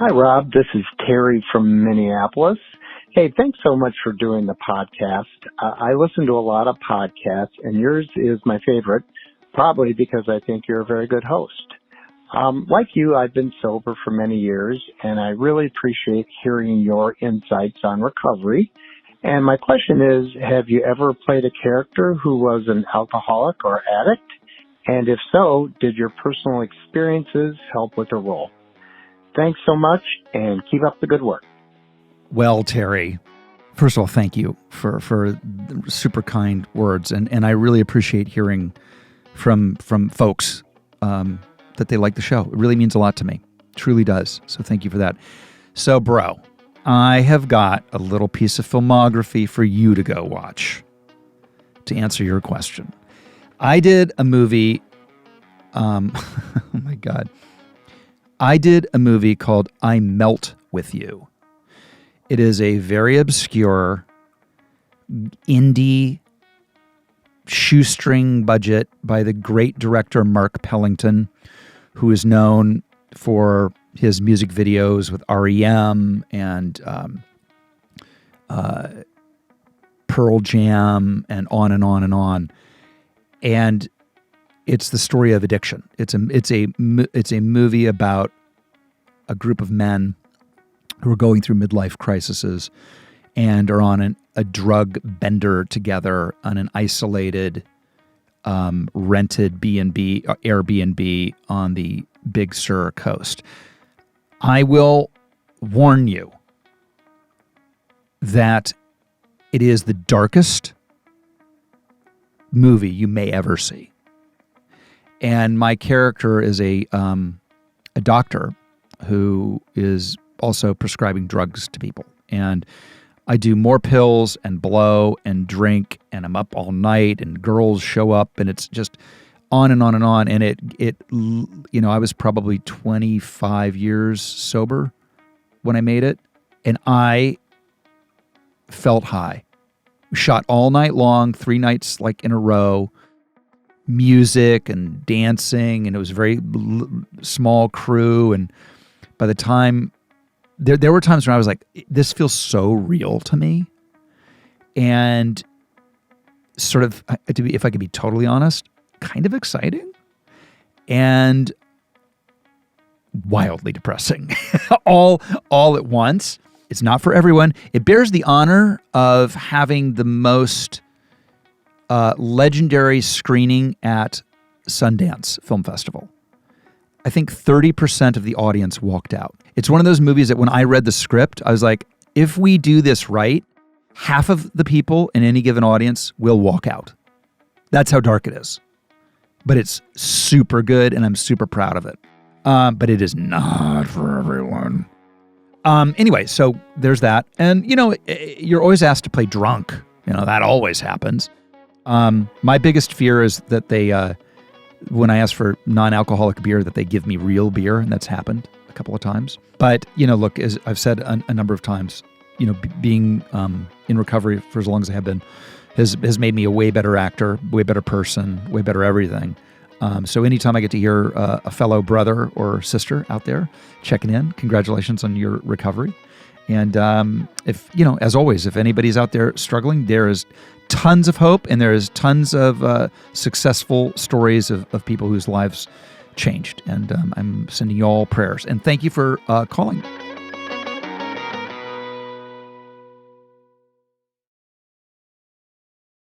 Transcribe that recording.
Hi, Rob. This is Terry from Minneapolis. Hey, thanks so much for doing the podcast. I listen to a lot of podcasts, and yours is my favorite, probably because I think you're a very good host. Like you, I've been sober for many years, and I really appreciate hearing your insights on recovery. And my question is, have you ever played a character who was an alcoholic or addict? And if so, did your personal experiences help with the role? Thanks so much, and keep up the good work. Well, Terry, first of all, thank you for super kind words, and I really appreciate hearing from folks that they like the show. It really means a lot to me. It truly does. So thank you for that. So, bro, I have got a little piece of filmography for you to go watch to answer your question. I did a movie, oh my God. I did a movie called I Melt With You. It is a very obscure indie shoestring budget by the great director Mark Pellington, who is known for his music videos with REM and Pearl Jam and on and on and on. And it's the story of addiction. It's a movie about a group of men who are going through midlife crises and are on a drug bender together on an isolated, rented B&B, Airbnb on the Big Sur coast. I will warn you that it is the darkest movie you may ever see. And my character is a doctor who is also prescribing drugs to people. And I do more pills and blow and drink, and I'm up all night, and girls show up, and it's just on and on and on. And I was probably 25 years sober when I made it, and I felt high. Shot all night long, 3 nights like in a row, music and dancing, and it was a very small crew. And by the time there were times when I was like, this feels so real to me, and sort of, if I could be totally honest, kind of exciting and wildly depressing all at once. It's not for everyone. It bears the honor of having the most legendary screening at Sundance Film Festival. I think 30% of the audience walked out. It's one of those movies that when I read the script, I was like, if we do this right, half of the people in any given audience will walk out. That's how dark it is. But it's super good, and I'm super proud of it. But it is not for everyone. Anyway, so there's that. And, you're always asked to play drunk. That always happens. My biggest fear is that they, when I ask for non-alcoholic beer, that they give me real beer, and that's happened a couple of times. But, look, as I've said a number of times, being in recovery for as long as I have been has made me a way better actor, way better person, way better everything. So anytime I get to hear a fellow brother or sister out there checking in, congratulations on your recovery. And if, as always, if anybody's out there struggling, there is tons of hope, and there is tons of successful stories of people whose lives changed. And I'm sending you all prayers. And thank you for calling.